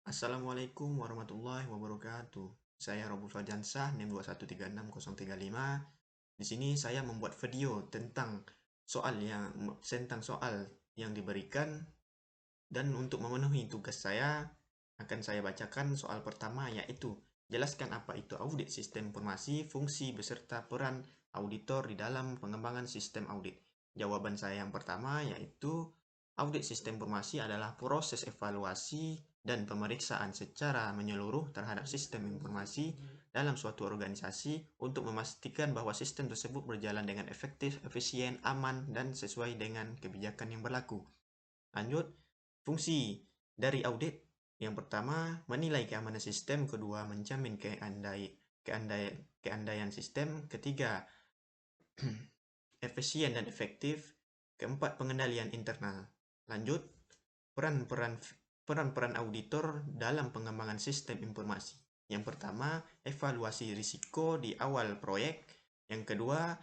Assalamualaikum warahmatullahi wabarakatuh. Saya Robul Fajansah, NIM 2136035. Di sini saya membuat video tentang soal yang diberikan, dan untuk memenuhi tugas saya akan saya bacakan soal pertama, yaitu jelaskan apa itu audit sistem informasi, fungsi beserta peran auditor di dalam pengembangan sistem audit. Jawaban saya yang pertama yaitu audit sistem informasi adalah proses evaluasi dan pemeriksaan secara menyeluruh terhadap sistem informasi dalam suatu organisasi untuk memastikan bahwa sistem tersebut berjalan dengan efektif, efisien, aman, dan sesuai dengan kebijakan yang berlaku. Lanjut, fungsi dari audit yang pertama menilai keamanan sistem, kedua menjamin keandaian sistem, ketiga efisien dan efektif, keempat pengendalian internal. Lanjut, peran-peran auditor dalam pengembangan sistem informasi. Yang pertama, evaluasi risiko di awal proyek. Yang kedua,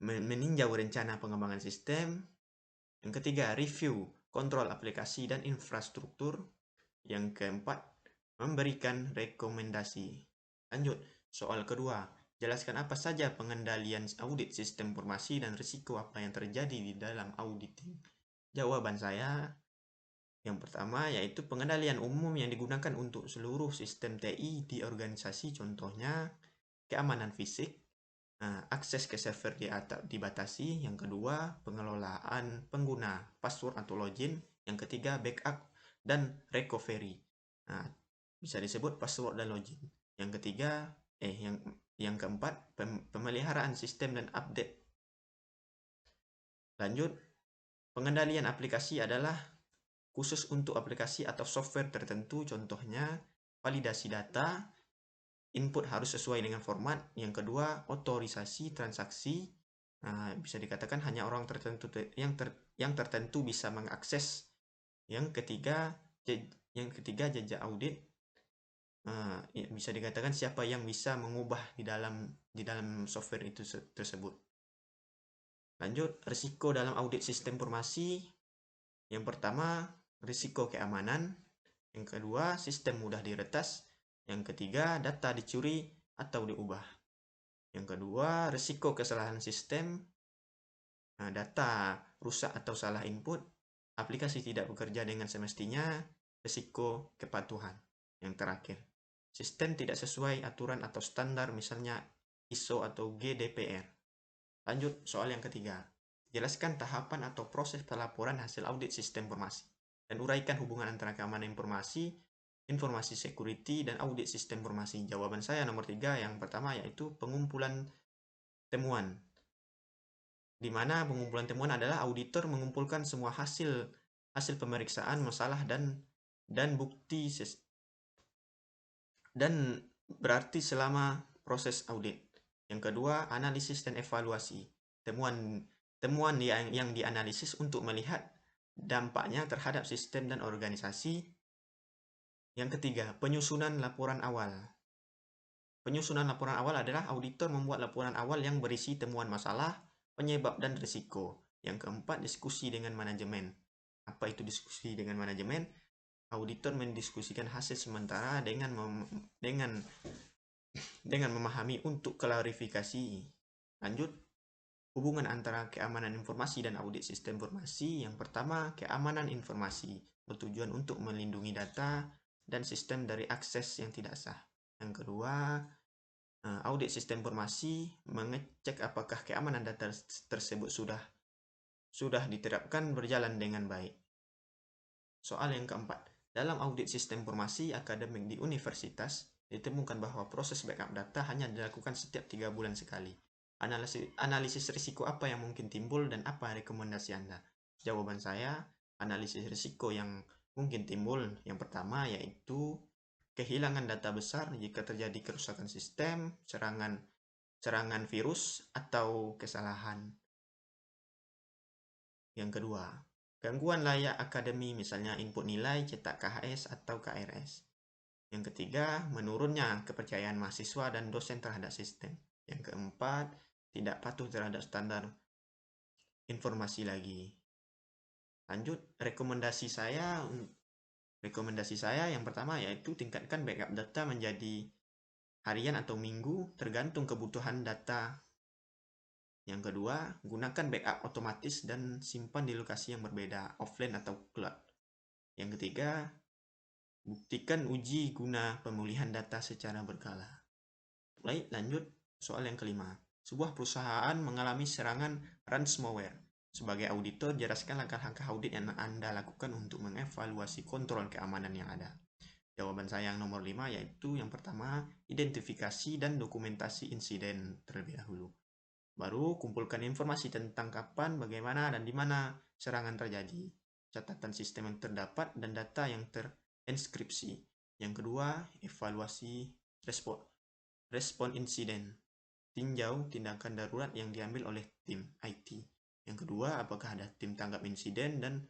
meninjau rencana pengembangan sistem. Yang ketiga, review kontrol aplikasi dan infrastruktur. Yang keempat, memberikan rekomendasi. Lanjut, soal kedua. Jelaskan apa saja pengendalian audit sistem informasi dan risiko apa yang terjadi di dalam auditing. Jawaban saya yang pertama yaitu pengendalian umum yang digunakan untuk seluruh sistem TI di organisasi, contohnya keamanan fisik, akses ke server dibatasi. Yang kedua, pengelolaan pengguna password atau login. Yang ketiga, backup dan recovery. Nah, bisa disebut password dan login. Yang ketiga, yang keempat, pemeliharaan sistem dan update. Lanjut, pengendalian aplikasi adalah khusus untuk aplikasi atau software tertentu, contohnya validasi data, input harus sesuai dengan format. Yang kedua, otorisasi transaksi. Bisa dikatakan hanya orang tertentu yang tertentu bisa mengakses. Yang ketiga, jejak audit. Bisa dikatakan siapa yang bisa mengubah di dalam software itu tersebut. Lanjut, risiko dalam audit sistem informasi. Yang pertama, risiko keamanan. Yang kedua, sistem mudah diretas. Yang ketiga, data dicuri atau diubah. Yang kedua, risiko kesalahan sistem. Data rusak atau salah input. Aplikasi tidak bekerja dengan semestinya. Risiko kepatuhan. Yang terakhir, sistem tidak sesuai aturan atau standar, misalnya ISO atau GDPR. Lanjut, soal yang ketiga. Jelaskan tahapan atau proses pelaporan hasil audit sistem informasi dan uraikan hubungan antara keamanan informasi, informasi security, dan audit sistem informasi. Jawaban saya nomor 3 yang pertama yaitu pengumpulan temuan. Di mana pengumpulan temuan adalah auditor mengumpulkan semua hasil pemeriksaan, masalah, dan bukti dan berarti selama proses audit. Yang kedua, analisis dan evaluasi. Temuan yang dianalisis untuk melihat dampaknya terhadap sistem dan organisasi. Yang ketiga, penyusunan laporan awal. Penyusunan laporan awal adalah auditor membuat laporan awal yang berisi temuan masalah, penyebab, dan risiko. Yang keempat, diskusi dengan manajemen. Apa itu diskusi dengan manajemen? Auditor mendiskusikan hasil sementara dengan memahami untuk klarifikasi. Lanjut, hubungan antara keamanan informasi dan audit sistem informasi. Yang pertama, keamanan informasi bertujuan untuk melindungi data dan sistem dari akses yang tidak sah. Yang kedua, audit sistem informasi mengecek apakah keamanan data tersebut sudah diterapkan berjalan dengan baik. Soal yang keempat, dalam audit sistem informasi akademik di universitas ditemukan bahwa proses backup data hanya dilakukan setiap 3 bulan sekali. Analisis risiko apa yang mungkin timbul dan apa rekomendasi Anda? Jawaban saya, analisis risiko yang mungkin timbul yang pertama yaitu kehilangan data besar jika terjadi kerusakan sistem, serangan virus, atau kesalahan. Yang kedua, gangguan layak akademi, misalnya input nilai, cetak KHS atau KRS. Yang ketiga, menurunnya kepercayaan mahasiswa dan dosen terhadap sistem. Yang keempat, tidak patuh terhadap standar informasi lagi. Lanjut, rekomendasi saya Rekomendasi saya yang pertama yaitu tingkatkan backup data menjadi harian atau minggu tergantung kebutuhan data. Yang kedua, gunakan backup otomatis dan simpan di lokasi yang berbeda, offline atau cloud. Yang ketiga, buktikan uji guna pemulihan data secara berkala. Baik, lanjut soal yang kelima. Sebuah perusahaan mengalami serangan ransomware. Sebagai auditor, jelaskan langkah-langkah audit yang Anda lakukan untuk mengevaluasi kontrol keamanan yang ada. Jawaban saya yang nomor 5 yaitu yang pertama, identifikasi dan dokumentasi insiden terlebih dahulu. Baru kumpulkan informasi tentang kapan, bagaimana, dan di mana serangan terjadi. Catatan sistem yang terdapat dan data yang terenskripsi. Yang kedua, evaluasi respon insiden. Tinjau tindakan darurat yang diambil oleh tim IT. Yang kedua, apakah ada tim tanggap insiden dan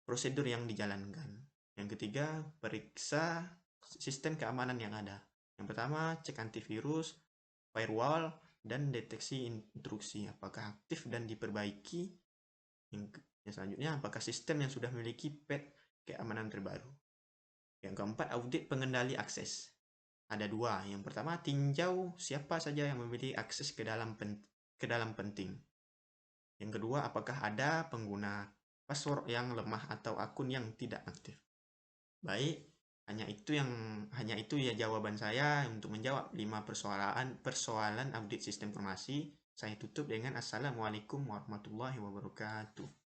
prosedur yang dijalankan. Yang ketiga, periksa sistem keamanan yang ada. Yang pertama, cek antivirus, firewall, dan deteksi intrusi. Apakah aktif dan diperbaiki? Yang selanjutnya, apakah sistem yang sudah memiliki patch keamanan terbaru? Yang keempat, audit pengendali akses. Ada dua. Yang pertama, tinjau siapa saja yang memiliki akses ke dalam penting. Yang kedua, apakah ada pengguna password yang lemah atau akun yang tidak aktif. Baik, hanya itu ya jawaban saya untuk menjawab 5 persoalan audit sistem informasi. Saya tutup dengan Assalamualaikum warahmatullahi wabarakatuh.